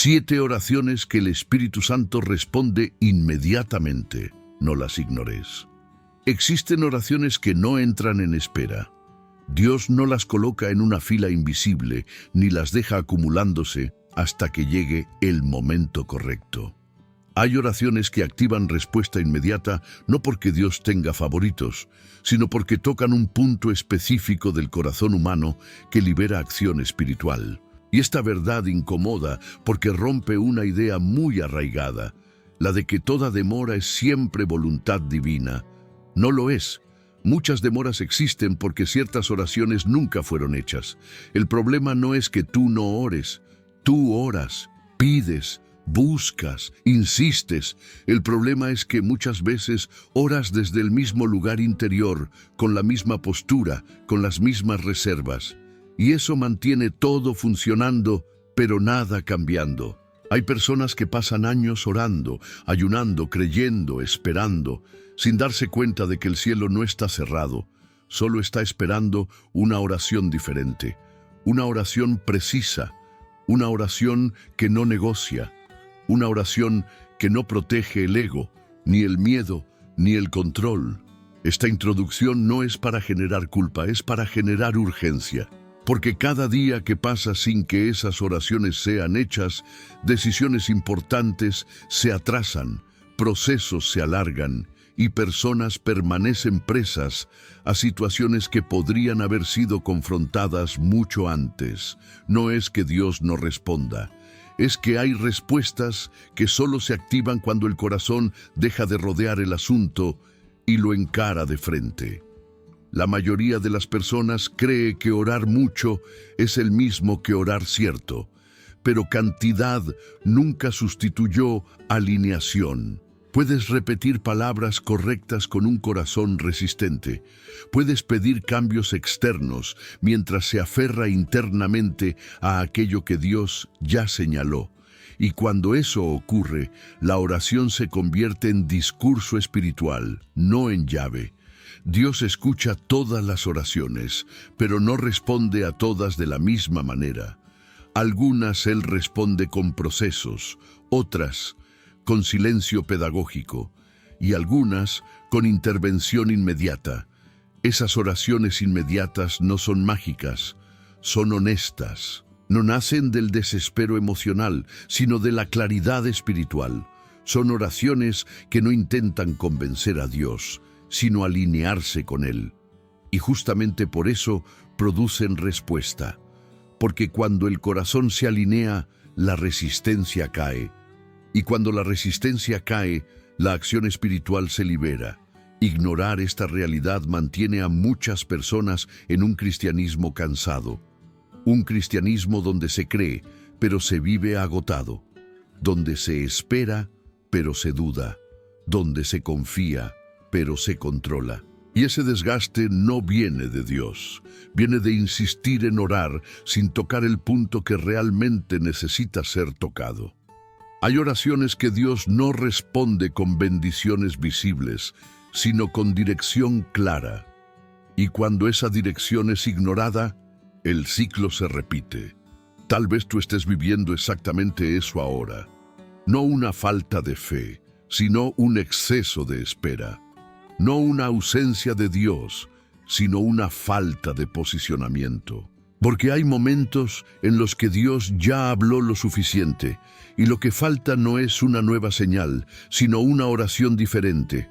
7 oraciones que el Espíritu Santo responde inmediatamente. No las ignores. Existen oraciones que no entran en espera. Dios no las coloca en una fila invisible, ni las deja acumulándose hasta que llegue el momento correcto. Hay oraciones que activan respuesta inmediata no porque Dios tenga favoritos, sino porque tocan un punto específico del corazón humano que libera acción espiritual. Y esta verdad incomoda porque rompe una idea muy arraigada, la de que toda demora es siempre voluntad divina. No lo es. Muchas demoras existen porque ciertas oraciones nunca fueron hechas. El problema no es que tú no ores. Tú oras, pides, buscas, insistes. El problema es que muchas veces oras desde el mismo lugar interior, con la misma postura, con las mismas reservas. Y eso mantiene todo funcionando, pero nada cambiando. Hay personas que pasan años orando, ayunando, creyendo, esperando, sin darse cuenta de que el cielo no está cerrado, solo está esperando una oración diferente, una oración precisa, una oración que no negocia, una oración que no protege el ego, ni el miedo, ni el control. Esta introducción no es para generar culpa, es para generar urgencia. Porque cada día que pasa sin que esas oraciones sean hechas, decisiones importantes se atrasan, procesos se alargan y personas permanecen presas a situaciones que podrían haber sido confrontadas mucho antes. No es que Dios no responda, es que hay respuestas que solo se activan cuando el corazón deja de rodear el asunto y lo encara de frente. La mayoría de las personas cree que orar mucho es el mismo que orar cierto, pero cantidad nunca sustituyó alineación. Puedes repetir palabras correctas con un corazón resistente. Puedes pedir cambios externos mientras se aferra internamente a aquello que Dios ya señaló. Y cuando eso ocurre, la oración se convierte en discurso espiritual, no en llave. Dios escucha todas las oraciones, pero no responde a todas de la misma manera. Algunas Él responde con procesos, otras con silencio pedagógico y algunas con intervención inmediata. Esas oraciones inmediatas no son mágicas, son honestas. No nacen del desespero emocional, sino de la claridad espiritual. Son oraciones que no intentan convencer a Dios, sino alinearse con Él. Y justamente por eso producen respuesta. Porque cuando el corazón se alinea, la resistencia cae. Y cuando la resistencia cae, la acción espiritual se libera. Ignorar esta realidad mantiene a muchas personas en un cristianismo cansado. Un cristianismo donde se cree, pero se vive agotado. Donde se espera, pero se duda. Donde se confía, pero se controla. Y ese desgaste no viene de Dios, viene de insistir en orar sin tocar el punto que realmente necesita ser tocado. Hay oraciones que Dios no responde con bendiciones visibles, sino con dirección clara. Y cuando esa dirección es ignorada, el ciclo se repite. Tal vez tú estés viviendo exactamente eso ahora. No una falta de fe, sino un exceso de espera. No una ausencia de Dios, sino una falta de posicionamiento. Porque hay momentos en los que Dios ya habló lo suficiente, y lo que falta no es una nueva señal, sino una oración diferente.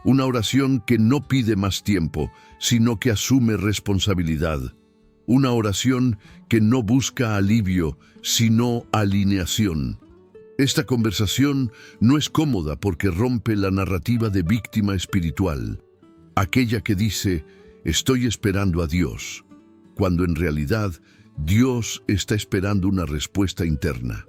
Una oración que no pide más tiempo, sino que asume responsabilidad. Una oración que no busca alivio, sino alineación. Esta conversación no es cómoda porque rompe la narrativa de víctima espiritual, aquella que dice, estoy esperando a Dios, cuando en realidad Dios está esperando una respuesta interna.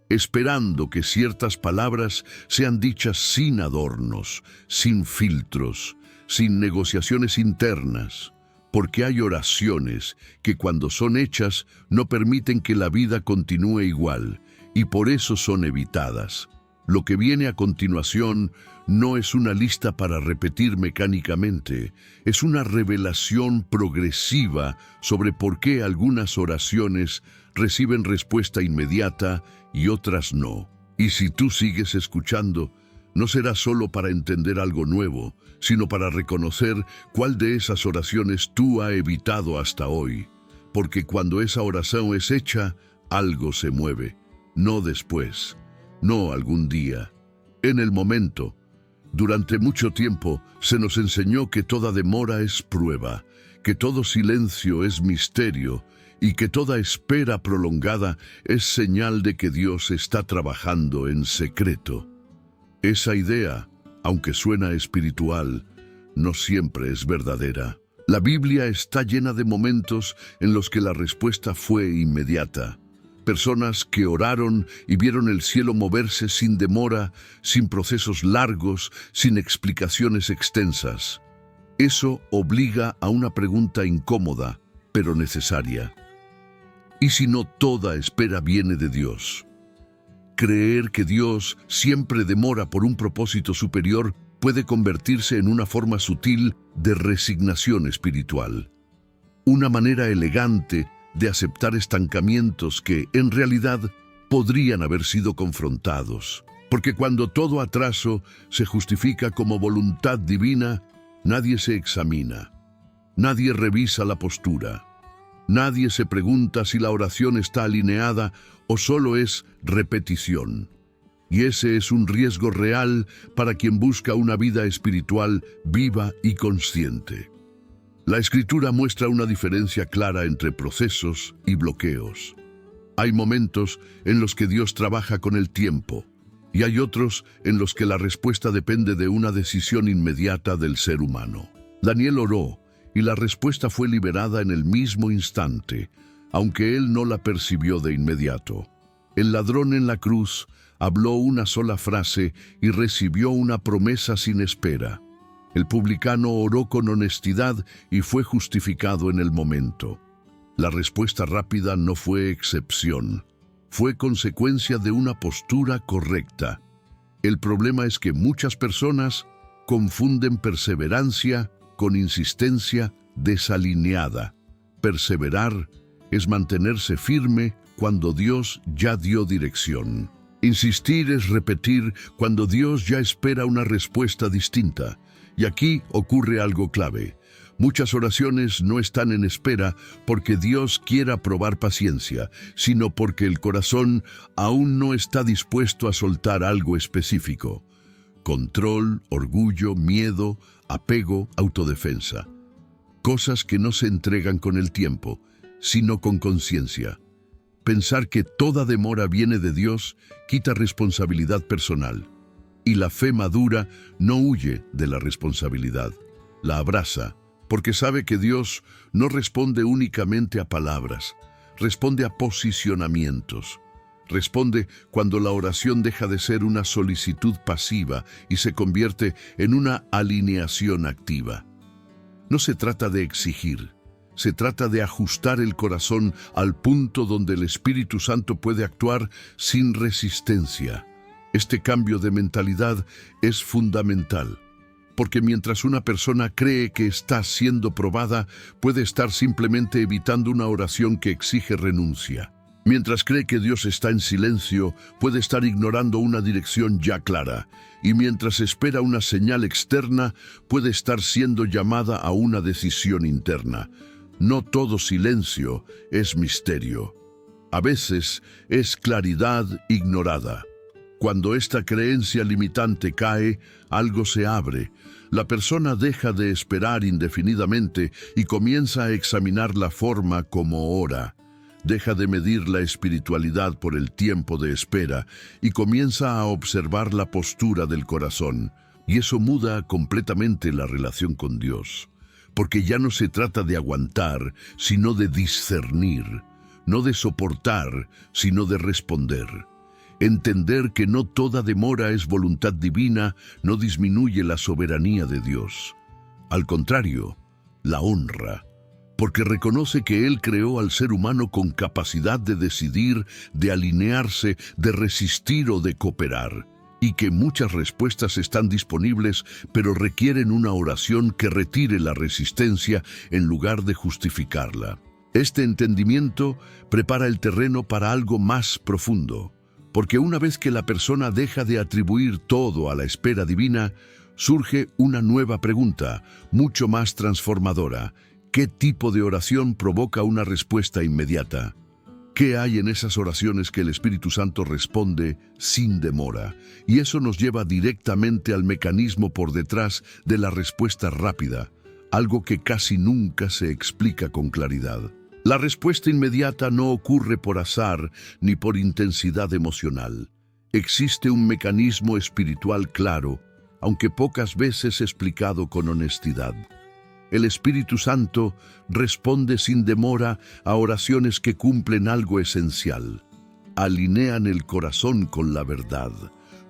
Esperando que ciertas palabras sean dichas sin adornos, sin filtros, sin negociaciones internas, porque hay oraciones que cuando son hechas no permiten que la vida continúe igual, y por eso son evitadas. Lo que viene a continuación no es una lista para repetir mecánicamente, es una revelación progresiva sobre por qué algunas oraciones reciben respuesta inmediata y otras no. Y si tú sigues escuchando, no será solo para entender algo nuevo, sino para reconocer cuál de esas oraciones tú has evitado hasta hoy. Porque cuando esa oración es hecha, algo se mueve, no después, no algún día, en el momento. Durante mucho tiempo se nos enseñó que toda demora es prueba, que todo silencio es misterio y que toda espera prolongada es señal de que Dios está trabajando en secreto. Esa idea, aunque suena espiritual, no siempre es verdadera. La Biblia está llena de momentos en los que la respuesta fue inmediata. Personas que oraron y vieron el cielo moverse sin demora, sin procesos largos, sin explicaciones extensas. Eso obliga a una pregunta incómoda, pero necesaria. ¿Y si no toda espera viene de Dios? Creer que Dios siempre demora por un propósito superior puede convertirse en una forma sutil de resignación espiritual. Una manera elegante de aceptar estancamientos que, en realidad, podrían haber sido confrontados. Porque cuando todo atraso se justifica como voluntad divina, nadie se examina, nadie revisa la postura, nadie se pregunta si la oración está alineada o solo es repetición. Y ese es un riesgo real para quien busca una vida espiritual viva y consciente. La Escritura muestra una diferencia clara entre procesos y bloqueos. Hay momentos en los que Dios trabaja con el tiempo, y hay otros en los que la respuesta depende de una decisión inmediata del ser humano. Daniel oró, y la respuesta fue liberada en el mismo instante, aunque él no la percibió de inmediato. El ladrón en la cruz habló una sola frase y recibió una promesa sin espera. El publicano oró con honestidad y fue justificado en el momento. La respuesta rápida no fue excepción, fue consecuencia de una postura correcta. El problema es que muchas personas confunden perseverancia con insistencia desalineada. Perseverar es mantenerse firme cuando Dios ya dio dirección. Insistir es repetir cuando Dios ya espera una respuesta distinta. Y aquí ocurre algo clave. Muchas oraciones no están en espera porque Dios quiera probar paciencia, sino porque el corazón aún no está dispuesto a soltar algo específico. Control, orgullo, miedo, apego, autodefensa. Cosas que no se entregan con el tiempo, sino con conciencia. Pensar que toda demora viene de Dios quita responsabilidad personal. Y la fe madura no huye de la responsabilidad, la abraza, porque sabe que Dios no responde únicamente a palabras, responde a posicionamientos. Responde cuando la oración deja de ser una solicitud pasiva y se convierte en una alineación activa. No se trata de exigir, se trata de ajustar el corazón al punto donde el Espíritu Santo puede actuar sin resistencia. Este cambio de mentalidad es fundamental, porque mientras una persona cree que está siendo probada, puede estar simplemente evitando una oración que exige renuncia. Mientras cree que Dios está en silencio, puede estar ignorando una dirección ya clara, y mientras espera una señal externa, puede estar siendo llamada a una decisión interna. No todo silencio es misterio. A veces es claridad ignorada. Cuando esta creencia limitante cae, algo se abre. La persona deja de esperar indefinidamente y comienza a examinar la forma como ora. Deja de medir la espiritualidad por el tiempo de espera y comienza a observar la postura del corazón. Y eso muda completamente la relación con Dios. Porque ya no se trata de aguantar, sino de discernir. No de soportar, sino de responder. Entender que no toda demora es voluntad divina no disminuye la soberanía de Dios. Al contrario, la honra, porque reconoce que Él creó al ser humano con capacidad de decidir, de alinearse, de resistir o de cooperar. y que muchas respuestas están disponibles, pero requieren una oración que retire la resistencia en lugar de justificarla. Este entendimiento prepara el terreno para algo más profundo, porque una vez que la persona deja de atribuir todo a la espera divina, surge una nueva pregunta, mucho más transformadora. ¿Qué tipo de oración provoca una respuesta inmediata? ¿Qué hay en esas oraciones que el Espíritu Santo responde sin demora? Y eso nos lleva directamente al mecanismo por detrás de la respuesta rápida, algo que casi nunca se explica con claridad. La respuesta inmediata no ocurre por azar ni por intensidad emocional. Existe un mecanismo espiritual claro, aunque pocas veces explicado con honestidad. El Espíritu Santo responde sin demora a oraciones que cumplen algo esencial. Alinean el corazón con la verdad.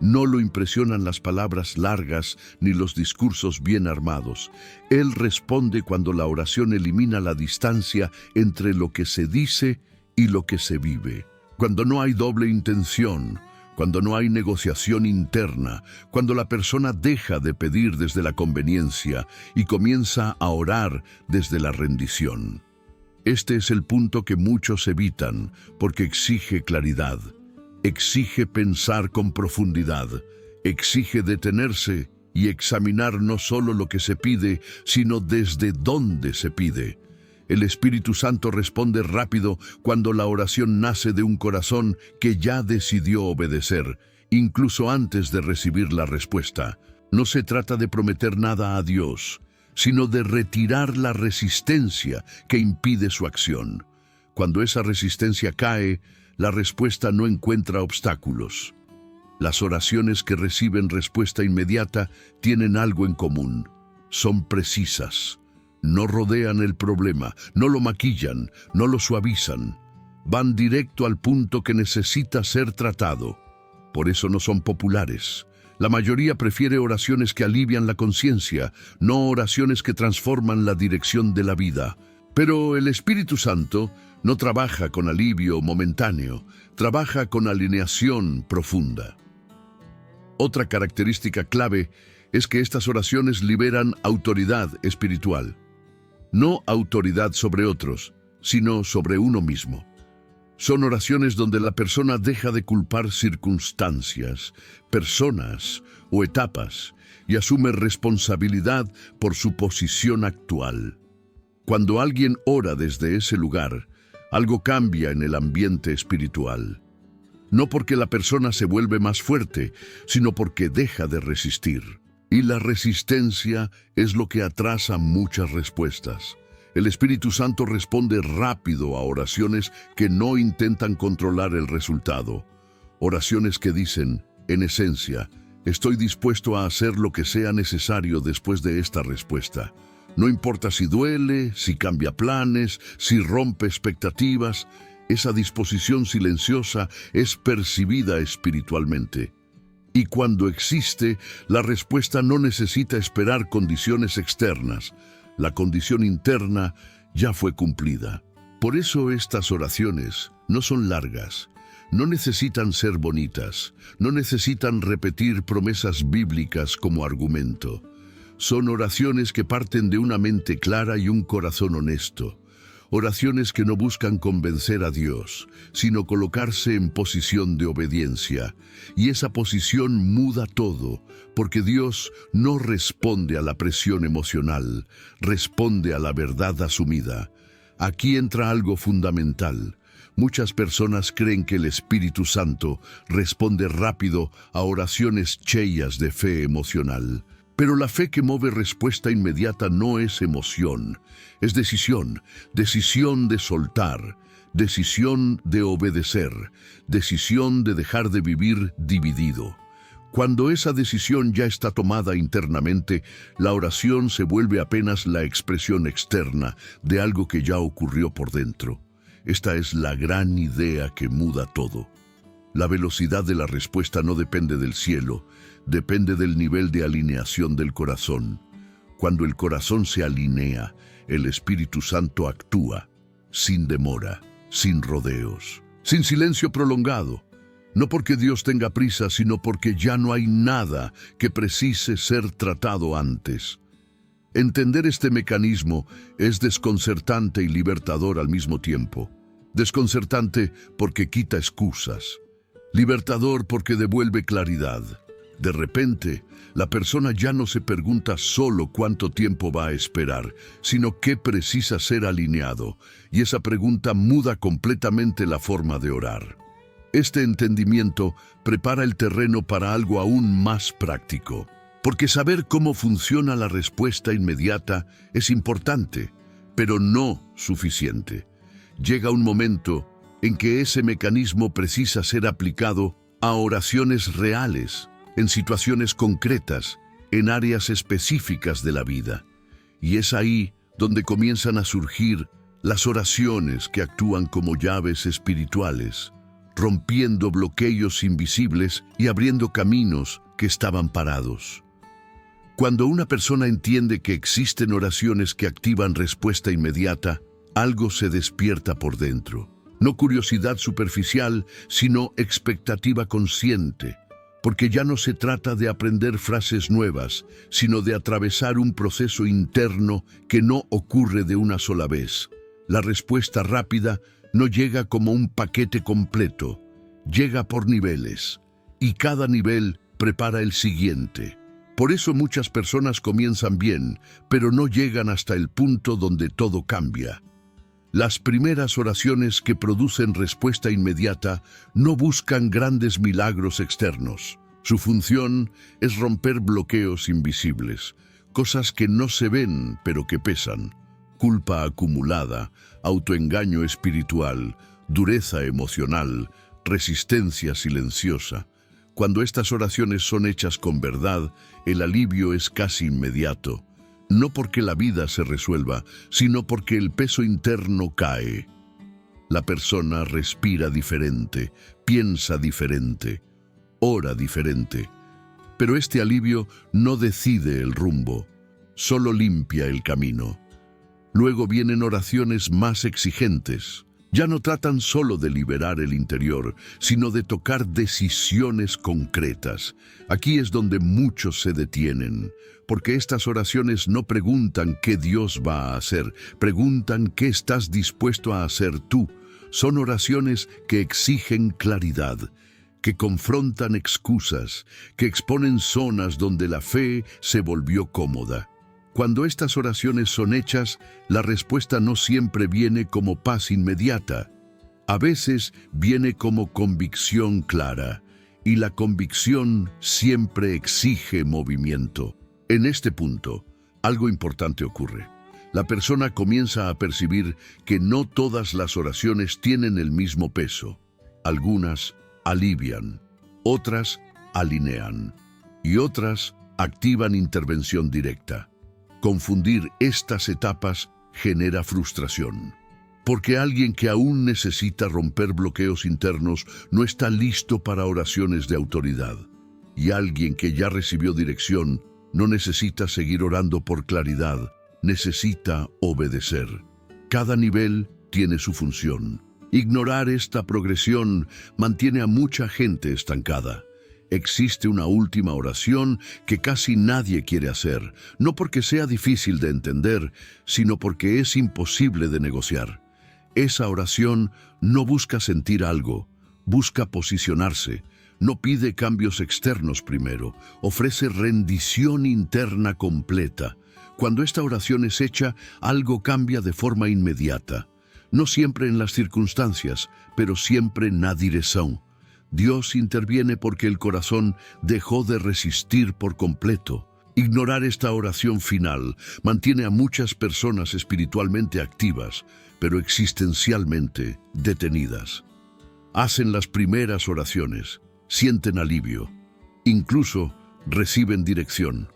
No lo impresionan las palabras largas ni los discursos bien armados. Él responde cuando la oración elimina la distancia entre lo que se dice y lo que se vive. Cuando no hay doble intención, cuando no hay negociación interna, cuando la persona deja de pedir desde la conveniencia y comienza a orar desde la rendición. Este es el punto que muchos evitan porque exige claridad, exige pensar con profundidad, exige detenerse y examinar no solo lo que se pide, sino desde dónde se pide. El Espíritu Santo responde rápido cuando la oración nace de un corazón que ya decidió obedecer, incluso antes de recibir la respuesta. No se trata de prometer nada a Dios, sino de retirar la resistencia que impide su acción. Cuando esa resistencia cae, la respuesta no encuentra obstáculos. Las oraciones que reciben respuesta inmediata tienen algo en común. Son precisas. No rodean el problema, no lo maquillan, no lo suavizan. Van directo al punto que necesita ser tratado. Por eso no son populares. La mayoría prefiere oraciones que alivian la conciencia, no oraciones que transforman la dirección de la vida. Pero el Espíritu Santo no trabaja con alivio momentáneo, trabaja con alineación profunda. Otra característica clave es que estas oraciones liberan autoridad espiritual. No autoridad sobre otros, sino sobre uno mismo. Son oraciones donde la persona deja de culpar circunstancias, personas o etapas y asume responsabilidad por su posición actual. Cuando alguien ora desde ese lugar, algo cambia en el ambiente espiritual. No porque la persona se vuelve más fuerte, sino porque deja de resistir. Y la resistencia es lo que atrasa muchas respuestas. El Espíritu Santo responde rápido a oraciones que no intentan controlar el resultado. Oraciones que dicen, en esencia, estoy dispuesto a hacer lo que sea necesario después de esta respuesta. No importa si duele, si cambia planes, si rompe expectativas, esa disposición silenciosa es percibida espiritualmente. Y cuando existe, la respuesta no necesita esperar condiciones externas. La condición interna ya fue cumplida. Por eso estas oraciones no son largas, no necesitan ser bonitas, no necesitan repetir promesas bíblicas como argumento. Son oraciones que parten de una mente clara y un corazón honesto. Oraciones que no buscan convencer a Dios, sino colocarse en posición de obediencia. Y esa posición muda todo, porque Dios no responde a la presión emocional, responde a la verdad asumida. Aquí entra algo fundamental. Muchas personas creen que el Espíritu Santo responde rápido a oraciones cheyas de fe emocional. Pero la fe que mueve respuesta inmediata no es emoción, es decisión, decisión de soltar, decisión de obedecer, decisión de dejar de vivir dividido. Cuando esa decisión ya está tomada internamente, la oración se vuelve apenas la expresión externa de algo que ya ocurrió por dentro. Esta es la gran idea que muda todo. La velocidad de la respuesta no depende del cielo, depende del nivel de alineación del corazón. Cuando el corazón se alinea, el Espíritu Santo actúa, sin demora, sin rodeos, sin silencio prolongado. No porque Dios tenga prisa, sino porque ya no hay nada que precise ser tratado antes. Entender este mecanismo es desconcertante y libertador al mismo tiempo. Desconcertante porque quita excusas. Libertador porque devuelve claridad. De repente, la persona ya no se pregunta solo cuánto tiempo va a esperar, sino qué precisa ser alineado, y esa pregunta muda completamente la forma de orar. Este entendimiento prepara el terreno para algo aún más práctico, porque saber cómo funciona la respuesta inmediata es importante, pero no suficiente. Llega un momento en que ese mecanismo precisa ser aplicado a oraciones reales, en situaciones concretas, en áreas específicas de la vida. Y es ahí donde comienzan a surgir las oraciones que actúan como llaves espirituales, rompiendo bloqueos invisibles y abriendo caminos que estaban parados. Cuando una persona entiende que existen oraciones que activan respuesta inmediata, algo se despierta por dentro. No curiosidad superficial, sino expectativa consciente, porque ya no se trata de aprender frases nuevas, sino de atravesar un proceso interno que no ocurre de una sola vez. La respuesta rápida no llega como un paquete completo, llega por niveles, y cada nivel prepara el siguiente. Por eso muchas personas comienzan bien, pero no llegan hasta el punto donde todo cambia. Las primeras oraciones que producen respuesta inmediata no buscan grandes milagros externos. Su función es romper bloqueos invisibles, cosas que no se ven pero que pesan. Culpa acumulada, autoengaño espiritual, dureza emocional, resistencia silenciosa. Cuando estas oraciones son hechas con verdad, el alivio es casi inmediato. No porque la vida se resuelva, sino porque el peso interno cae. La persona respira diferente, piensa diferente, ora diferente. Pero este alivio no decide el rumbo, solo limpia el camino. Luego vienen oraciones más exigentes. Ya no tratan solo de liberar el interior, sino de tocar decisiones concretas. Aquí es donde muchos se detienen, porque estas oraciones no preguntan qué Dios va a hacer, preguntan qué estás dispuesto a hacer tú. Son oraciones que exigen claridad, que confrontan excusas, que exponen zonas donde la fe se volvió cómoda. Cuando estas oraciones son hechas, la respuesta no siempre viene como paz inmediata. A veces viene como convicción clara, y la convicción siempre exige movimiento. En este punto, algo importante ocurre. La persona comienza a percibir que no todas las oraciones tienen el mismo peso. Algunas alivian, otras alinean, y otras activan intervención directa. Confundir estas etapas genera frustración, porque alguien que aún necesita romper bloqueos internos no está listo para oraciones de autoridad, y alguien que ya recibió dirección no necesita seguir orando por claridad, necesita obedecer. Cada nivel tiene su función. Ignorar esta progresión mantiene a mucha gente estancada. Existe una última oración que casi nadie quiere hacer, no porque sea difícil de entender, sino porque es imposible de negociar. Esa oración no busca sentir algo, busca posicionarse, no pide cambios externos primero, ofrece rendición interna completa. Cuando esta oración es hecha, algo cambia de forma inmediata. No siempre en las circunstancias, pero siempre en la dirección. Dios interviene porque el corazón dejó de resistir por completo. Ignorar esta oración final mantiene a muchas personas espiritualmente activas, pero existencialmente detenidas. Hacen las primeras oraciones, sienten alivio, incluso reciben dirección,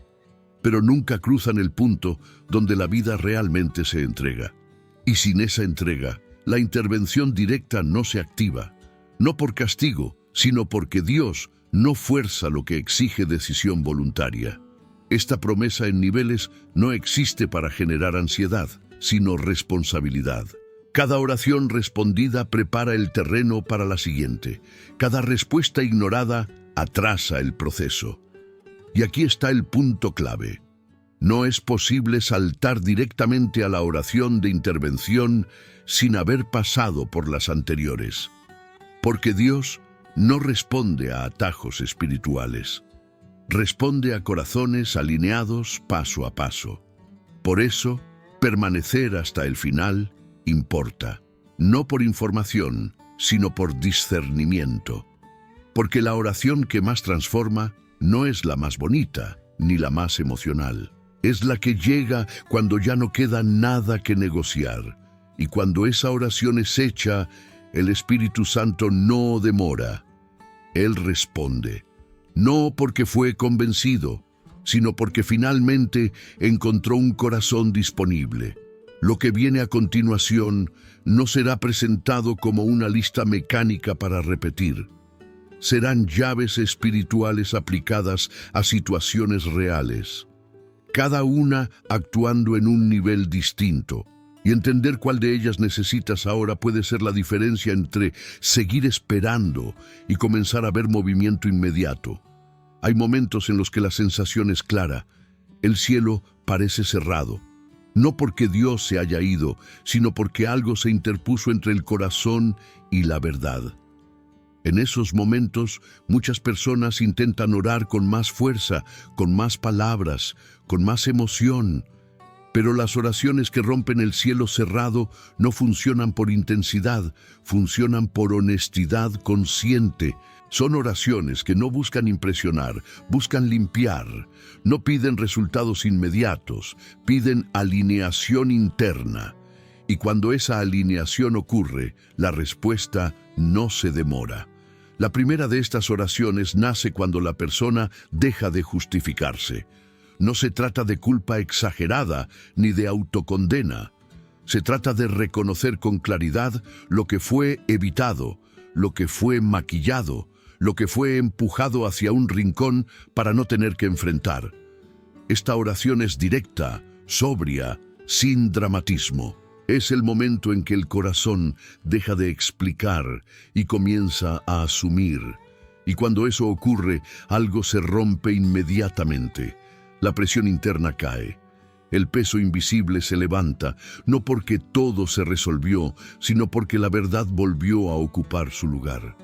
pero nunca cruzan el punto donde la vida realmente se entrega. Y sin esa entrega, la intervención directa no se activa, no por castigo, sino porque Dios no fuerza lo que exige decisión voluntaria. Esta promesa en niveles no existe para generar ansiedad, sino responsabilidad. Cada oración respondida prepara el terreno para la siguiente. Cada respuesta ignorada atrasa el proceso. Y aquí está el punto clave. No es posible saltar directamente a la oración de intervención sin haber pasado por las anteriores. Porque Dios no responde a atajos espirituales. Responde a corazones alineados paso a paso. Por eso, permanecer hasta el final importa, no por información, sino por discernimiento. Porque la oración que más transforma no es la más bonita, ni la más emocional. Es la que llega cuando ya no queda nada que negociar. Y cuando esa oración es hecha, el Espíritu Santo no demora. Él responde, no porque fue convencido, sino porque finalmente encontró un corazón disponible. Lo que viene a continuación no será presentado como una lista mecánica para repetir. Serán llaves espirituales aplicadas a situaciones reales, cada una actuando en un nivel distinto. Y entender cuál de ellas necesitas ahora puede ser la diferencia entre seguir esperando y comenzar a ver movimiento inmediato. Hay momentos en los que la sensación es clara. El cielo parece cerrado. No porque Dios se haya ido, sino porque algo se interpuso entre el corazón y la verdad. En esos momentos, muchas personas intentan orar con más fuerza, con más palabras, con más emoción. Pero las oraciones que rompen el cielo cerrado no funcionan por intensidad, funcionan por honestidad consciente. Son oraciones que no buscan impresionar, buscan limpiar. No piden resultados inmediatos, piden alineación interna. Y cuando esa alineación ocurre, la respuesta no se demora. La primera de estas oraciones nace cuando la persona deja de justificarse. No se trata de culpa exagerada ni de autocondena. Se trata de reconocer con claridad lo que fue evitado, lo que fue maquillado, lo que fue empujado hacia un rincón para no tener que enfrentar. Esta oración es directa, sobria, sin dramatismo. Es el momento en que el corazón deja de explicar y comienza a asumir. Y cuando eso ocurre, algo se rompe inmediatamente. La presión interna cae. El peso invisible se levanta, no porque todo se resolvió, sino porque la verdad volvió a ocupar su lugar.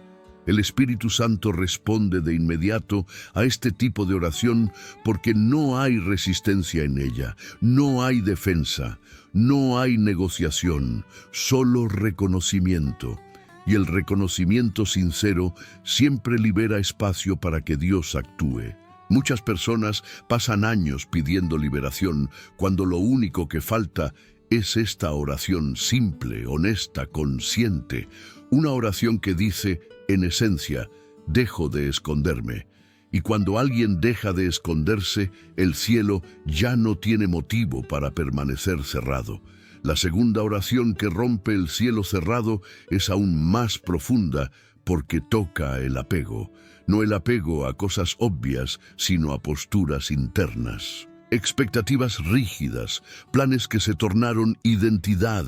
El Espíritu Santo responde de inmediato a este tipo de oración porque no hay resistencia en ella, no hay defensa, no hay negociación, solo reconocimiento. Y el reconocimiento sincero siempre libera espacio para que Dios actúe. Muchas personas pasan años pidiendo liberación cuando lo único que falta es esta oración simple, honesta, consciente. Una oración que dice, en esencia, dejo de esconderme. Y cuando alguien deja de esconderse, el cielo ya no tiene motivo para permanecer cerrado. La segunda oración que rompe el cielo cerrado es aún más profunda porque toca el apego. No el apego a cosas obvias, sino a posturas internas. Expectativas rígidas, planes que se tornaron identidad,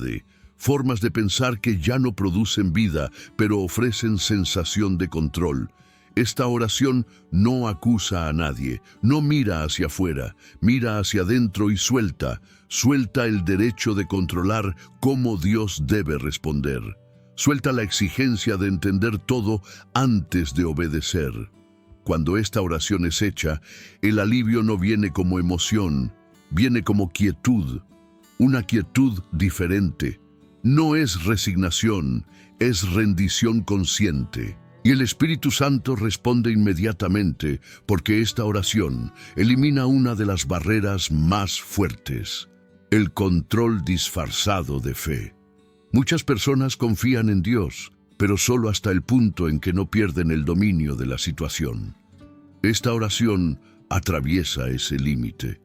formas de pensar que ya no producen vida, pero ofrecen sensación de control. Esta oración no acusa a nadie, no mira hacia afuera, mira hacia adentro y suelta el derecho de controlar cómo Dios debe responder. Suelta la exigencia de entender todo antes de obedecer. Cuando esta oración es hecha, el alivio no viene como emoción, viene como quietud, una quietud diferente. No es resignación, es rendición consciente. Y el Espíritu Santo responde inmediatamente porque esta oración elimina una de las barreras más fuertes, el control disfrazado de fe. Muchas personas confían en Dios, pero solo hasta el punto en que no pierden el dominio de la situación. Esta oración atraviesa ese límite,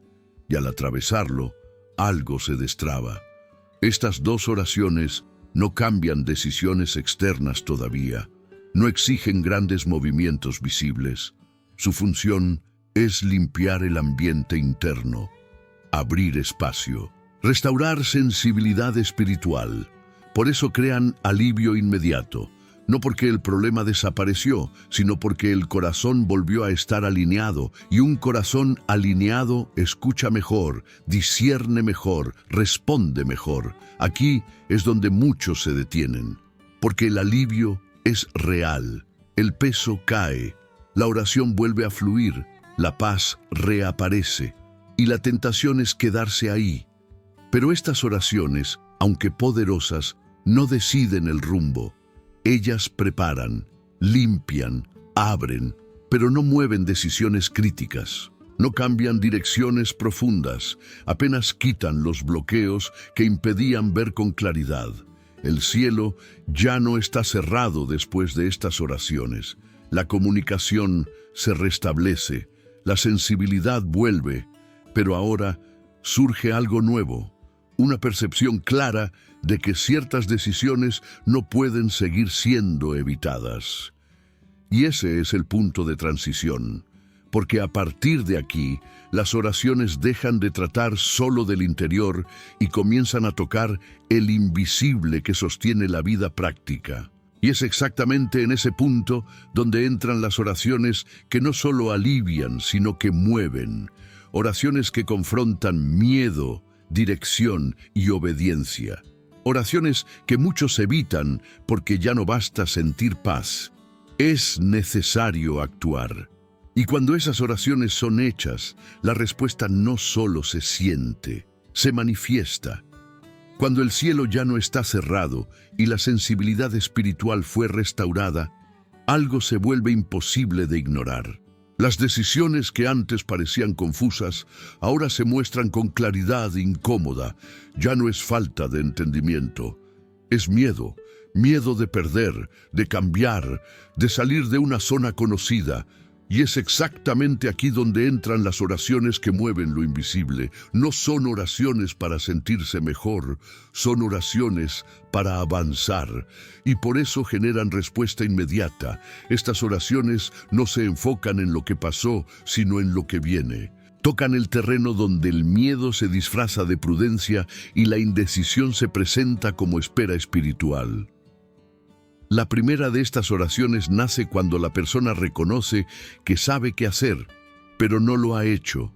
y al atravesarlo, algo se destraba. Estas dos oraciones no cambian decisiones externas todavía, no exigen grandes movimientos visibles. Su función es limpiar el ambiente interno, abrir espacio, restaurar sensibilidad espiritual, Por eso crean alivio inmediato, no porque el problema desapareció, sino porque el corazón volvió a estar alineado, y un corazón alineado escucha mejor, discierne mejor, responde mejor. Aquí es donde muchos se detienen, porque el alivio es real, el peso cae, la oración vuelve a fluir, la paz reaparece, y la tentación es quedarse ahí. Pero estas oraciones, aunque poderosas, no deciden el rumbo. Ellas preparan, limpian, abren, pero no mueven decisiones críticas. No cambian direcciones profundas, apenas quitan los bloqueos que impedían ver con claridad. El cielo ya no está cerrado después de estas oraciones. La comunicación se restablece, la sensibilidad vuelve, pero ahora surge algo nuevo, una percepción clara de que ciertas decisiones no pueden seguir siendo evitadas. Y ese es el punto de transición, porque a partir de aquí, las oraciones dejan de tratar solo del interior y comienzan a tocar el invisible que sostiene la vida práctica. Y es exactamente en ese punto donde entran las oraciones que no solo alivian, sino que mueven. Oraciones que confrontan miedo, dirección y obediencia. Oraciones que muchos evitan porque ya no basta sentir paz. Es necesario actuar. Y cuando esas oraciones son hechas, la respuesta no solo se siente, se manifiesta. Cuando el cielo ya no está cerrado y la sensibilidad espiritual fue restaurada, algo se vuelve imposible de ignorar. Las decisiones que antes parecían confusas, ahora se muestran con claridad incómoda. Ya no es falta de entendimiento, es miedo, miedo de perder, de cambiar, de salir de una zona conocida. Y es exactamente aquí donde entran las oraciones que mueven lo invisible. No son oraciones para sentirse mejor, son oraciones para avanzar. Y por eso generan respuesta inmediata. Estas oraciones no se enfocan en lo que pasó, sino en lo que viene. Tocan el terreno donde el miedo se disfraza de prudencia y la indecisión se presenta como espera espiritual. La primera de estas oraciones nace cuando la persona reconoce que sabe qué hacer, pero no lo ha hecho.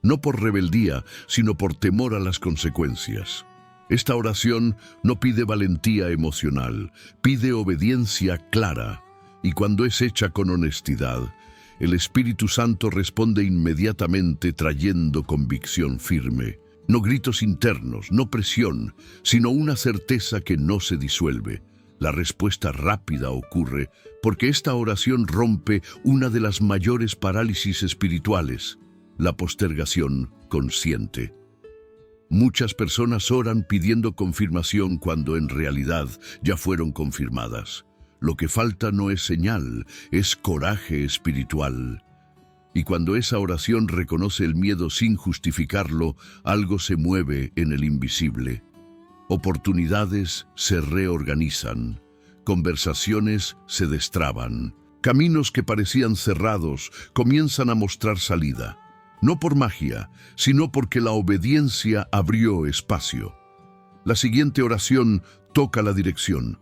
No por rebeldía, sino por temor a las consecuencias. Esta oración no pide valentía emocional, pide obediencia clara. Y cuando es hecha con honestidad, el Espíritu Santo responde inmediatamente trayendo convicción firme. No gritos internos, no presión, sino una certeza que no se disuelve. La respuesta rápida ocurre porque esta oración rompe una de las mayores parálisis espirituales, la postergación consciente. Muchas personas oran pidiendo confirmación cuando en realidad ya fueron confirmadas. Lo que falta no es señal, es coraje espiritual. Y cuando esa oración reconoce el miedo sin justificarlo, algo se mueve en el invisible. Oportunidades se reorganizan, conversaciones se destraban, caminos que parecían cerrados comienzan a mostrar salida, no por magia, sino porque la obediencia abrió espacio. La siguiente oración toca la dirección,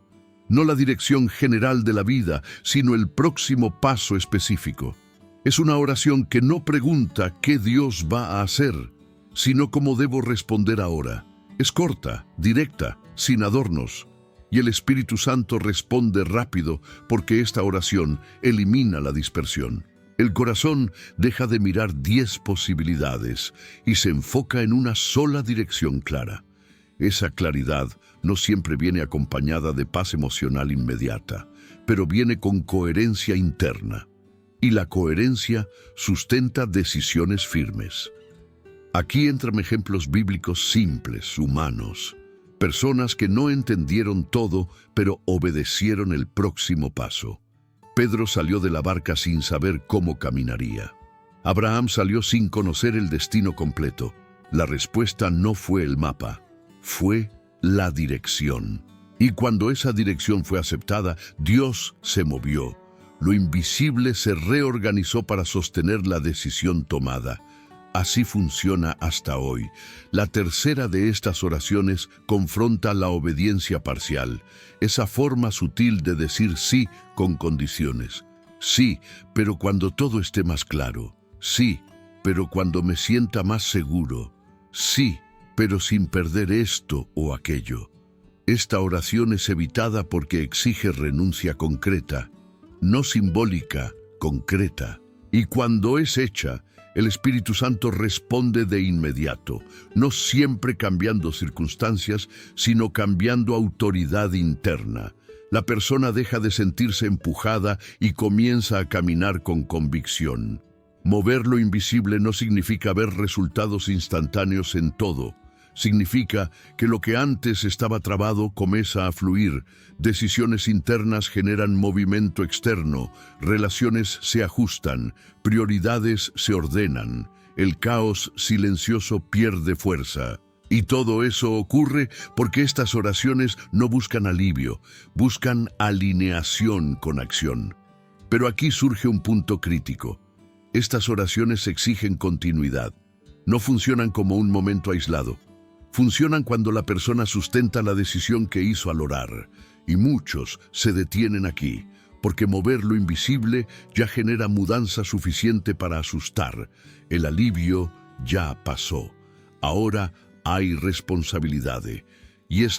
no la dirección general de la vida, sino el próximo paso específico. Es una oración que no pregunta qué Dios va a hacer, sino cómo debo responder ahora. Es corta, directa, sin adornos, y el Espíritu Santo responde rápido porque esta oración elimina la dispersión. El corazón deja de mirar 10 posibilidades y se enfoca en una sola dirección clara. Esa claridad no siempre viene acompañada de paz emocional inmediata, pero viene con coherencia interna, y la coherencia sustenta decisiones firmes. Aquí entran ejemplos bíblicos simples, humanos. Personas que no entendieron todo, pero obedecieron el próximo paso. Pedro salió de la barca sin saber cómo caminaría. Abraham salió sin conocer el destino completo. La respuesta no fue el mapa, fue la dirección. Y cuando esa dirección fue aceptada, Dios se movió. Lo invisible se reorganizó para sostener la decisión tomada. Así funciona hasta hoy. La tercera de estas oraciones confronta la obediencia parcial, esa forma sutil de decir sí con condiciones. Sí, pero cuando todo esté más claro. Sí, pero cuando me sienta más seguro. Sí, pero sin perder esto o aquello. Esta oración es evitada porque exige renuncia concreta, no simbólica, concreta. Y cuando es hecha, el Espíritu Santo responde de inmediato, no siempre cambiando circunstancias, sino cambiando autoridad interna. La persona deja de sentirse empujada y comienza a caminar con convicción. Mover lo invisible no significa ver resultados instantáneos en todo. Significa que lo que antes estaba trabado comienza a fluir, decisiones internas generan movimiento externo, relaciones se ajustan, prioridades se ordenan, el caos silencioso pierde fuerza. Y todo eso ocurre porque estas oraciones no buscan alivio, buscan alineación con acción. Pero aquí surge un punto crítico. Estas oraciones exigen continuidad. No funcionan como un momento aislado. Funcionan cuando la persona sustenta la decisión que hizo al orar, y muchos se detienen aquí, porque mover lo invisible ya genera mudanza suficiente para asustar. El alivio ya pasó. Ahora hay responsabilidad, e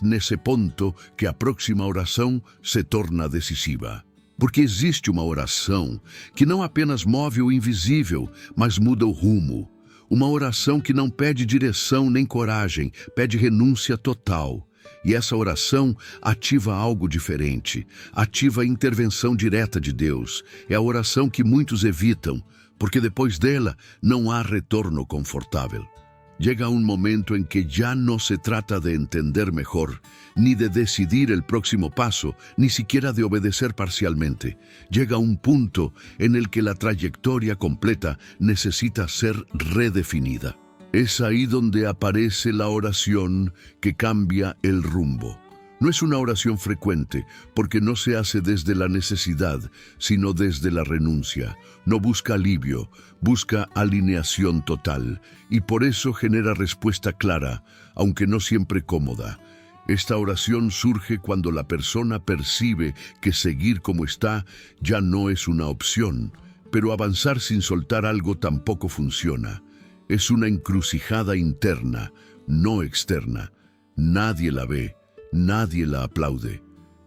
nesse ponto que a próxima oração se torna decisiva. Porque existe uma oração que não apenas move o invisível, mas muda o rumo. Uma oração que não pede direção nem coragem, pede renúncia total. E essa oração ativa algo diferente, ativa a intervenção direta de Deus. É a oração que muitos evitam, porque depois dela não há retorno confortável. Llega un momento en que ya no se trata de entender mejor, ni de decidir el próximo paso, ni siquiera de obedecer parcialmente. Llega un punto en el que la trayectoria completa necesita ser redefinida. Es ahí donde aparece la oración que cambia el rumbo. No es una oración frecuente, porque no se hace desde la necesidad, sino desde la renuncia. No busca alivio, busca alineación total, y por eso genera respuesta clara, aunque no siempre cómoda. Esta oración surge cuando la persona percibe que seguir como está ya no es una opción, pero avanzar sin soltar algo tampoco funciona. Es una encrucijada interna, no externa. Nadie la ve. Nadie la aplaude,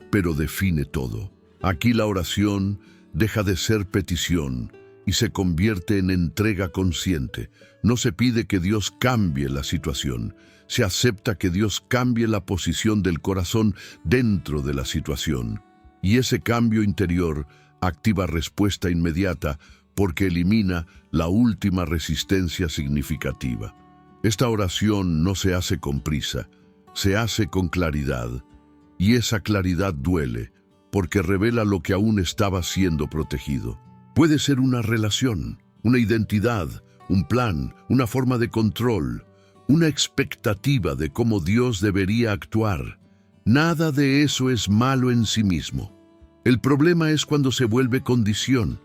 pero define todo. Aquí la oración deja de ser petición y se convierte en entrega consciente. No se pide que Dios cambie la situación, se acepta que Dios cambie la posición del corazón dentro de la situación. Y ese cambio interior activa respuesta inmediata porque elimina la última resistencia significativa. Esta oración no se hace con prisa, se hace con claridad, y esa claridad duele, porque revela lo que aún estaba siendo protegido. Puede ser una relación, una identidad, un plan, una forma de control, una expectativa de cómo Dios debería actuar. Nada de eso es malo en sí mismo. El problema es cuando se vuelve condición,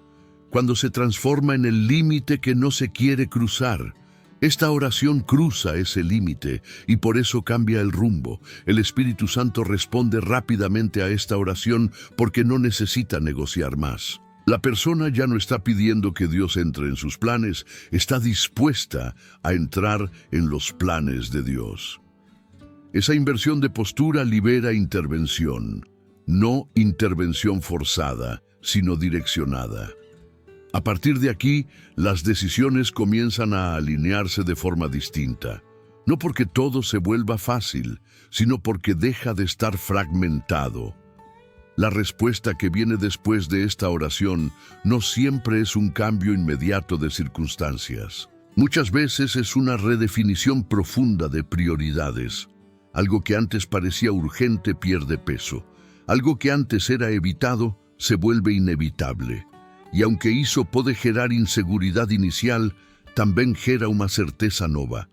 cuando se transforma en el límite que no se quiere cruzar. Esta oración cruza ese límite y por eso cambia el rumbo. El Espíritu Santo responde rápidamente a esta oración porque no necesita negociar más. La persona ya no está pidiendo que Dios entre en sus planes, está dispuesta a entrar en los planes de Dios. Esa inversión de postura libera intervención, no intervención forzada, sino direccionada. A partir de aquí, las decisiones comienzan a alinearse de forma distinta. No porque todo se vuelva fácil, sino porque deja de estar fragmentado. La respuesta que viene después de esta oración no siempre es un cambio inmediato de circunstancias. Muchas veces es una redefinición profunda de prioridades. Algo que antes parecía urgente pierde peso. Algo que antes era evitado se vuelve inevitable. E aunque isso pode gerar inseguridade inicial, também gera uma certeza nova.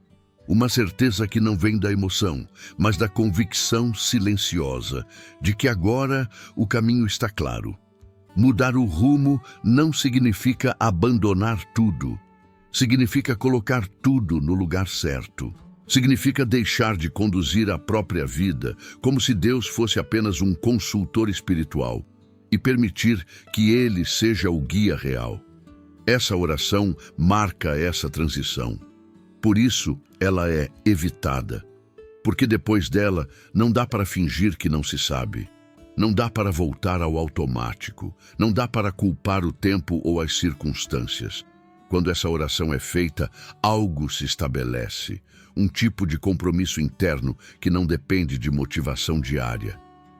Uma certeza que não vem da emoção, mas da convicção silenciosa de que agora o caminho está claro. Mudar o rumo não significa abandonar tudo. Significa colocar tudo no lugar certo. Significa deixar de conduzir a própria vida como se Deus fosse apenas um consultor espiritual e permitir que Ele seja o guia real. Essa oração marca essa transição. Por isso, ela é evitada. Porque depois dela, não dá para fingir que não se sabe. Não dá para voltar ao automático. Não dá para culpar o tempo ou as circunstâncias. Quando essa oração é feita, algo se estabelece. Um tipo de compromisso interno que não depende de motivação diária.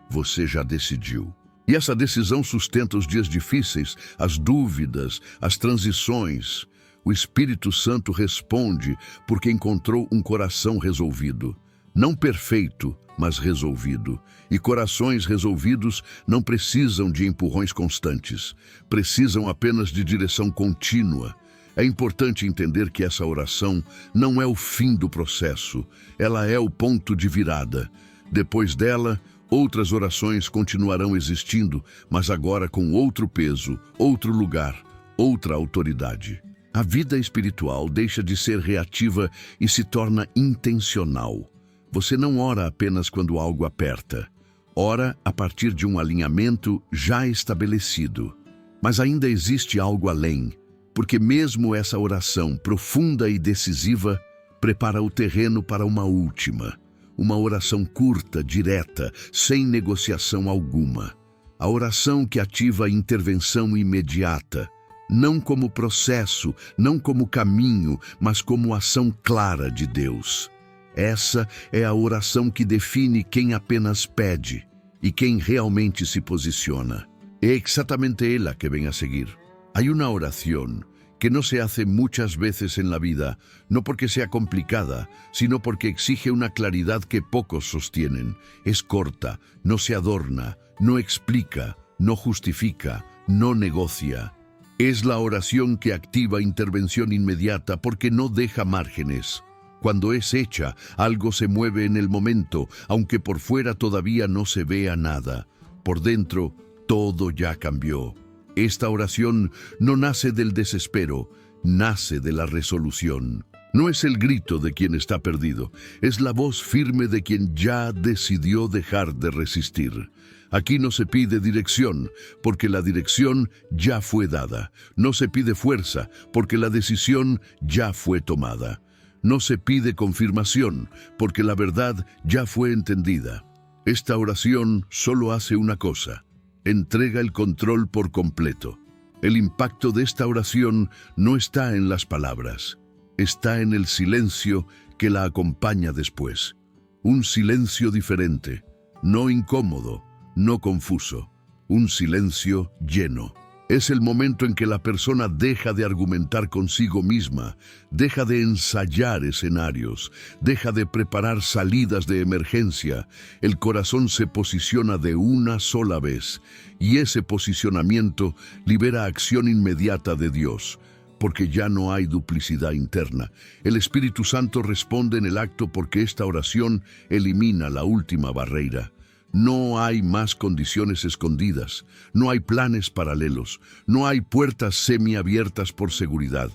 Você já decidiu. E essa decisão sustenta os dias difíceis, as dúvidas, as transições. O Espírito Santo responde porque encontrou um coração resolvido. Não perfeito, mas resolvido. E corações resolvidos não precisam de empurrões constantes. Precisam apenas de direção contínua. É importante entender que essa oração não é o fim do processo. Ela é o ponto de virada. Depois dela, outras orações continuarão existindo, mas agora com outro peso, outro lugar, outra autoridade. A vida espiritual deixa de ser reativa e se torna intencional. Você não ora apenas quando algo aperta. Ora a partir de um alinhamento já estabelecido. Mas ainda existe algo além, porque mesmo essa oração profunda e decisiva prepara o terreno para uma última. Uma oração curta, direta, sem negociação alguma. A oração que ativa a intervenção imediata, não como processo, não como caminho, mas como ação clara de Deus. Essa é a oração que define quem apenas pede e quem realmente se posiciona. É exatamente ela que vem a seguir. Hay una oración que no se hace muchas veces en la vida, no porque sea complicada, sino porque exige una claridad que pocos sostienen. Es corta, no se adorna, no explica, no justifica, no negocia. Es la oración que activa intervención inmediata porque no deja márgenes. Cuando es hecha, algo se mueve en el momento, aunque por fuera todavía no se vea nada. Por dentro, todo ya cambió. Esta oración no nace del desespero, nace de la resolución. No es el grito de quien está perdido, es la voz firme de quien ya decidió dejar de resistir. Aquí no se pide dirección, porque la dirección ya fue dada. No se pide fuerza, porque la decisión ya fue tomada. No se pide confirmación, porque la verdad ya fue entendida. Esta oración solo hace una cosa: entrega el control por completo. El impacto de esta oración no está en las palabras, está en el silencio que la acompaña después. Un silencio diferente, no incómodo, no confuso, un silencio lleno. Es el momento en que la persona deja de argumentar consigo misma, deja de ensayar escenarios, deja de preparar salidas de emergencia. El corazón se posiciona de una sola vez, y ese posicionamiento libera acción inmediata de Dios, porque ya no hay duplicidad interna. El Espíritu Santo responde en el acto porque esta oración elimina la última barrera. No hay más condiciones escondidas, no hay planes paralelos, no hay puertas semiabiertas por seguridad.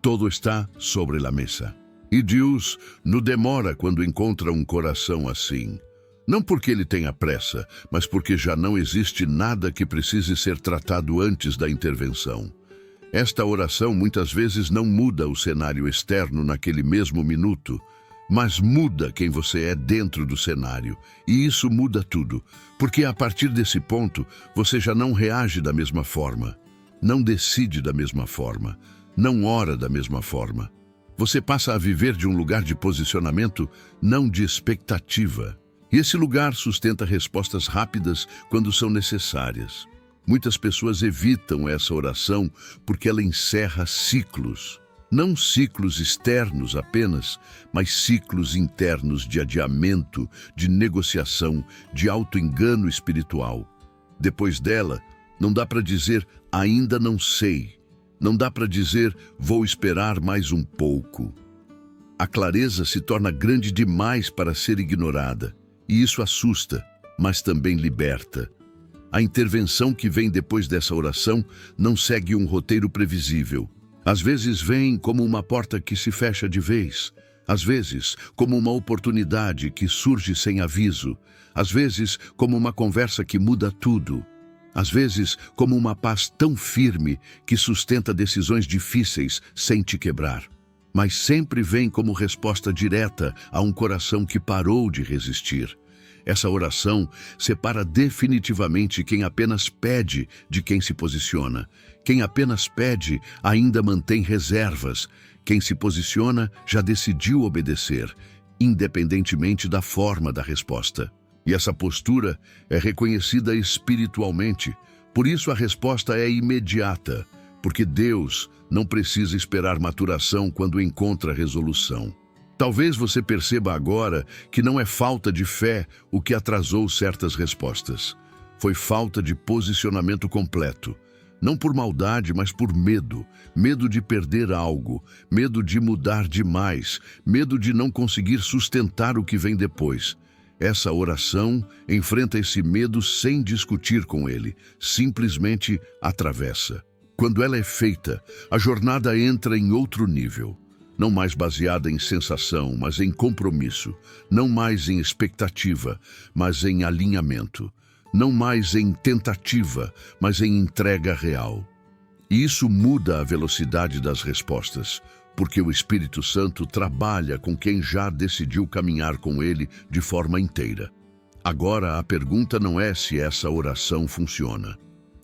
Todo está sobre la mesa. E Deus não demora quando encontra um coração assim. Não porque ele tenha pressa, mas porque já não existe nada que precise ser tratado antes da intervenção. Esta oração muitas vezes não muda o cenário externo naquele mesmo minuto, mas muda quem você é dentro do cenário. E isso muda tudo, porque a partir desse ponto você já não reage da mesma forma, não decide da mesma forma, não ora da mesma forma. Você passa a viver de um lugar de posicionamento, não de expectativa. E esse lugar sustenta respostas rápidas quando são necessárias. Muitas pessoas evitam essa oração porque ela encerra ciclos. Não ciclos externos apenas, mas ciclos internos de adiamento, de negociação, de auto-engano espiritual. Depois dela, não dá para dizer ainda não sei. Não dá para dizer vou esperar mais um pouco. A clareza se torna grande demais para ser ignorada, e isso assusta, mas também liberta. A intervenção que vem depois dessa oração não segue um roteiro previsível. Às vezes vem como uma porta que se fecha de vez, às vezes como uma oportunidade que surge sem aviso, às vezes como uma conversa que muda tudo, às vezes como uma paz tão firme que sustenta decisões difíceis sem te quebrar. Mas sempre vem como resposta direta a um coração que parou de resistir. Essa oração separa definitivamente quem apenas pede de quem se posiciona. Quem apenas pede ainda mantém reservas. Quem se posiciona já decidiu obedecer, independentemente da forma da resposta. E essa postura é reconhecida espiritualmente. Por isso a resposta é imediata, porque Deus não precisa esperar maturação quando encontra resolução. Talvez você perceba agora que não é falta de fé o que atrasou certas respostas. Foi falta de posicionamento completo. Não por maldade, mas por medo. Medo de perder algo, medo de mudar demais, medo de não conseguir sustentar o que vem depois. Essa oração enfrenta esse medo sem discutir com ele, simplesmente atravessa. Quando ela é feita, a jornada entra em outro nível. Não mais baseada em sensação, mas em compromisso. Não mais em expectativa, mas em alinhamento. Não mais em tentativa, mas em entrega real. E isso muda a velocidade das respostas, porque o Espírito Santo trabalha com quem já decidiu caminhar com ele de forma inteira. Agora, a pergunta não é se essa oração funciona.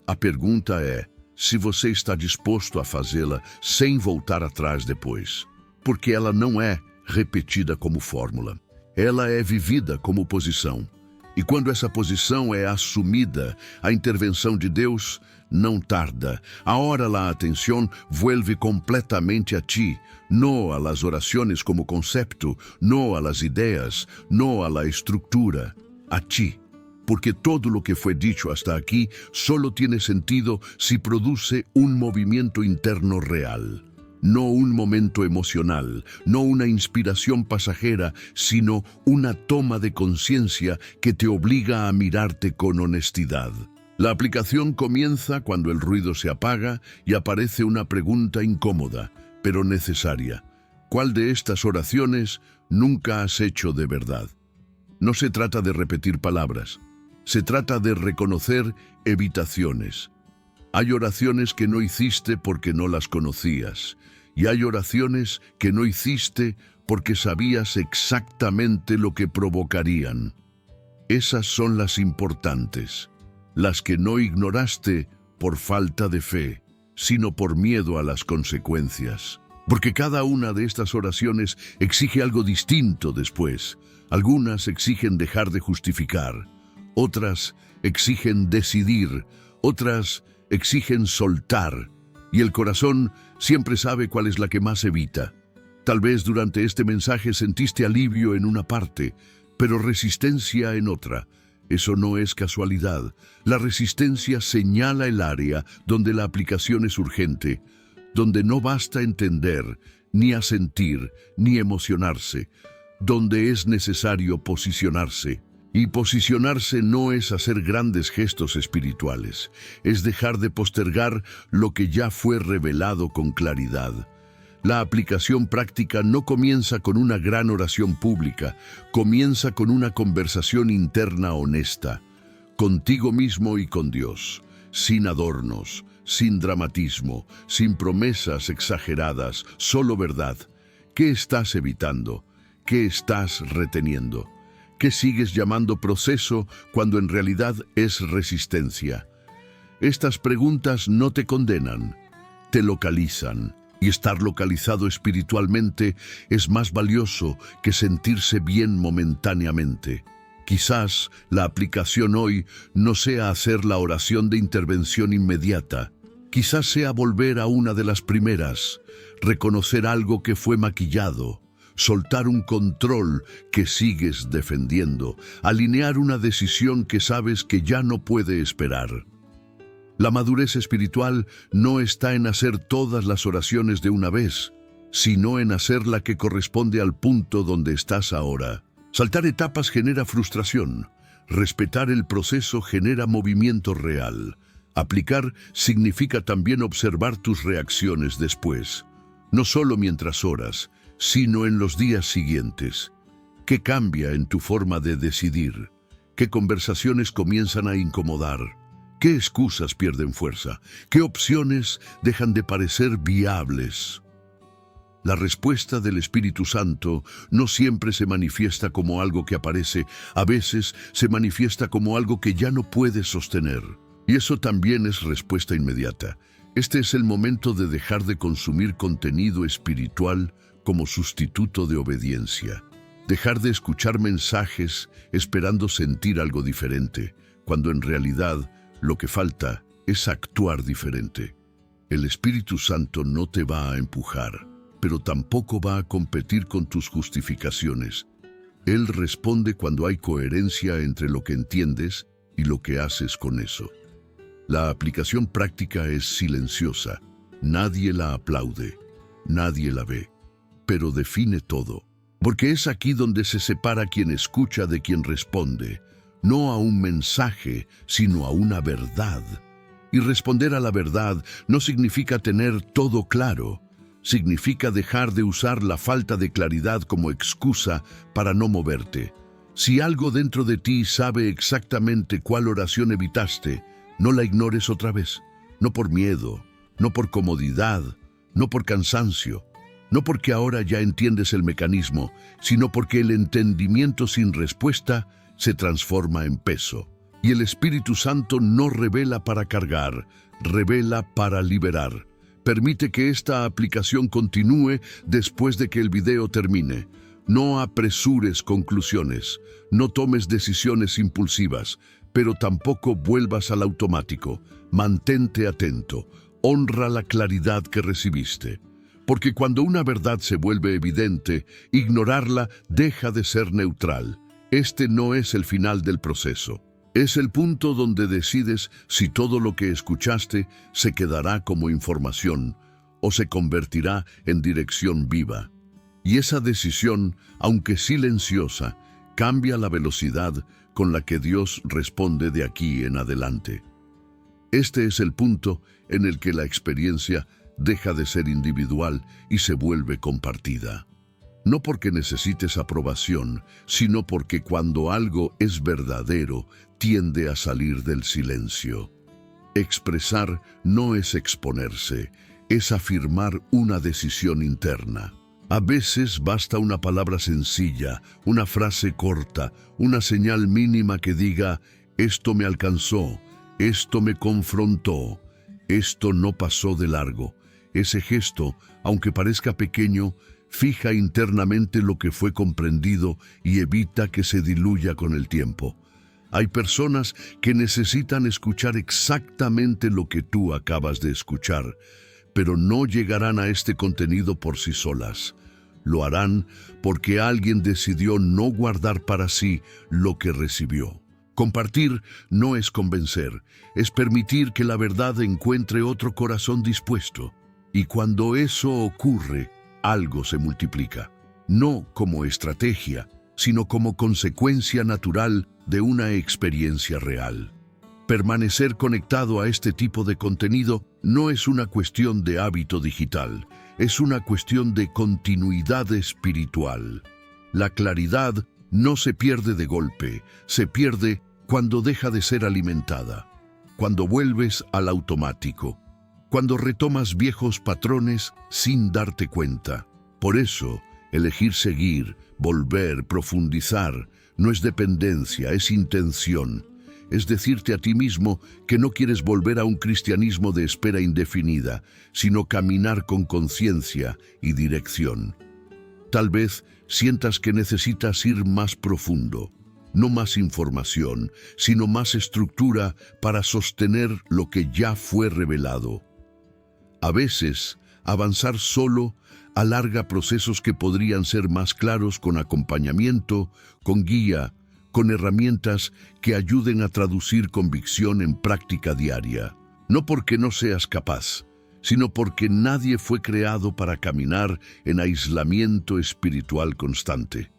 A pergunta é se você está disposto a fazê-la sem voltar atrás depois. Porque ela não é repetida como fórmula. Ela é vivida como posição. E quando essa posição é assumida, a intervenção de Deus não tarda. Ahora la atención vuelve completamente a ti, no a las oraciones como concepto, no a las ideas, no a la estructura, a ti. Porque todo lo que fue dicho hasta aquí solo tiene sentido si produce un movimiento interno real. No un momento emocional, no una inspiración pasajera, sino una toma de conciencia que te obliga a mirarte con honestidad. La aplicación comienza cuando el ruido se apaga y aparece una pregunta incómoda, pero necesaria. ¿Cuál de estas oraciones nunca has hecho de verdad? No se trata de repetir palabras, se trata de reconocer evitaciones. Hay oraciones que no hiciste porque no las conocías. Y hay oraciones que no hiciste porque sabías exactamente lo que provocarían. Esas son las importantes, las que no ignoraste por falta de fe, sino por miedo a las consecuencias. Porque cada una de estas oraciones exige algo distinto después. Algunas exigen dejar de justificar, otras exigen decidir, otras exigen soltar. Y el corazón siempre sabe cuál es la que más evita. Tal vez durante este mensaje sentiste alivio en una parte, pero resistencia en otra. Eso no es casualidad. La resistencia señala el área donde la aplicación es urgente, donde no basta entender, ni asentir, ni emocionarse, donde es necesario posicionarse. Y posicionarse no es hacer grandes gestos espirituales, es dejar de postergar lo que ya fue revelado con claridad. La aplicación práctica no comienza con una gran oración pública, comienza con una conversación interna honesta, contigo mismo y con Dios, sin adornos, sin dramatismo, sin promesas exageradas, solo verdad. ¿Qué estás evitando? ¿Qué estás reteniendo? ¿Qué sigues llamando proceso cuando en realidad es resistencia? Estas preguntas no te condenan, te localizan. Y estar localizado espiritualmente es más valioso que sentirse bien momentáneamente. Quizás la aplicación hoy no sea hacer la oración de intervención inmediata. Quizás sea volver a una de las primeras, reconocer algo que fue maquillado, soltar un control que sigues defendiendo, alinear una decisión que sabes que ya no puede esperar. La madurez espiritual no está en hacer todas las oraciones de una vez, sino en hacer la que corresponde al punto donde estás ahora. Saltar etapas genera frustración, respetar el proceso genera movimiento real. Aplicar significa también observar tus reacciones después, no solo mientras oras, sino en los días siguientes. ¿Qué cambia en tu forma de decidir? ¿Qué conversaciones comienzan a incomodar? ¿Qué excusas pierden fuerza? ¿Qué opciones dejan de parecer viables? La respuesta del Espíritu Santo no siempre se manifiesta como algo que aparece, a veces se manifiesta como algo que ya no puedes sostener. Y eso también es respuesta inmediata. Este es el momento de dejar de consumir contenido espiritual como sustituto de obediencia. Dejar de escuchar mensajes esperando sentir algo diferente, cuando en realidad lo que falta es actuar diferente. El Espíritu Santo no te va a empujar, pero tampoco va a competir con tus justificaciones. Él responde cuando hay coherencia entre lo que entiendes y lo que haces con eso. La aplicación práctica es silenciosa. Nadie la aplaude, nadie la ve, pero define todo. Porque es aquí donde se separa quien escucha de quien responde, no a un mensaje, sino a una verdad. Y responder a la verdad no significa tener todo claro, significa dejar de usar la falta de claridad como excusa para no moverte. Si algo dentro de ti sabe exactamente cuál oración evitaste, no la ignores otra vez, no por miedo, no por comodidad, no por cansancio, no porque ahora ya entiendes el mecanismo, sino porque el entendimiento sin respuesta se transforma en peso. Y el Espíritu Santo no revela para cargar, revela para liberar. Permite que esta aplicación continúe después de que el video termine. No apresures conclusiones, no tomes decisiones impulsivas, pero tampoco vuelvas al automático. Mantente atento, honra la claridad que recibiste. Porque cuando una verdad se vuelve evidente, ignorarla deja de ser neutral. Este no es el final del proceso. Es el punto donde decides si todo lo que escuchaste se quedará como información o se convertirá en dirección viva. Y esa decisión, aunque silenciosa, cambia la velocidad con la que Dios responde de aquí en adelante. Este es el punto en el que la experiencia deja de ser individual y se vuelve compartida. No porque necesites aprobación, sino porque cuando algo es verdadero, tiende a salir del silencio. Expresar no es exponerse, es afirmar una decisión interna. A veces basta una palabra sencilla, una frase corta, una señal mínima que diga, esto me alcanzó, esto me confrontó, esto no pasó de largo. Ese gesto, aunque parezca pequeño, fija internamente lo que fue comprendido y evita que se diluya con el tiempo. Hay personas que necesitan escuchar exactamente lo que tú acabas de escuchar, pero no llegarán a este contenido por sí solas. Lo harán porque alguien decidió no guardar para sí lo que recibió. Compartir no es convencer, es permitir que la verdad encuentre otro corazón dispuesto. Y cuando eso ocurre, algo se multiplica. No como estrategia, sino como consecuencia natural de una experiencia real. Permanecer conectado a este tipo de contenido no es una cuestión de hábito digital, es una cuestión de continuidad espiritual. La claridad no se pierde de golpe, se pierde cuando deja de ser alimentada, cuando vuelves al automático, cuando retomas viejos patrones sin darte cuenta. Por eso, elegir seguir, volver, profundizar, no es dependencia, es intención. Es decirte a ti mismo que no quieres volver a un cristianismo de espera indefinida, sino caminar con conciencia y dirección. Tal vez sientas que necesitas ir más profundo, no más información, sino más estructura para sostener lo que ya fue revelado. A veces, avanzar solo alarga procesos que podrían ser más claros con acompañamiento, con guía, con herramientas que ayuden a traducir convicción en práctica diaria. No porque no seas capaz, sino porque nadie fue creado para caminar en aislamiento espiritual constante.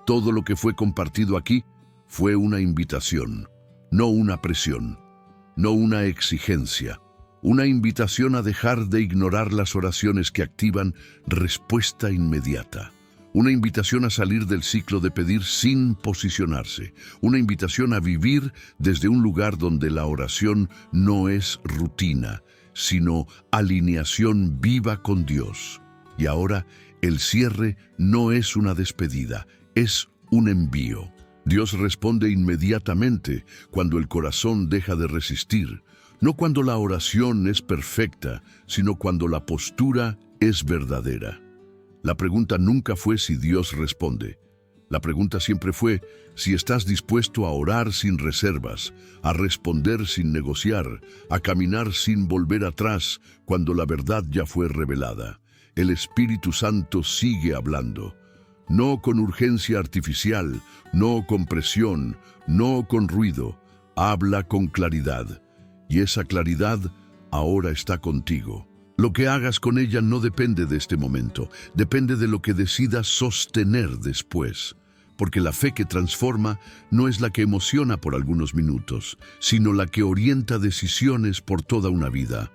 Todo lo que fue compartido aquí fue una invitación, no una presión. no una exigencia. Una invitación a dejar de ignorar las oraciones que activan respuesta inmediata. Una invitación a salir del ciclo de pedir sin posicionarse. Una invitación a vivir desde un lugar donde la oración no es rutina, sino alineación viva con Dios. Y ahora, el cierre no es una despedida, es un envío. Dios responde inmediatamente cuando el corazón deja de resistir. No cuando la oración es perfecta, sino cuando la postura es verdadera. La pregunta nunca fue si Dios responde. La pregunta siempre fue si estás dispuesto a orar sin reservas, a responder sin negociar, a caminar sin volver atrás cuando la verdad ya fue revelada. El Espíritu Santo sigue hablando. No con urgencia artificial, no con presión, no con ruido. Habla con claridad. Y esa claridad ahora está contigo. Lo que hagas con ella no depende de este momento, depende de lo que decidas sostener después. Porque la fe que transforma no es la que emociona por algunos minutos, sino la que orienta decisiones por toda una vida.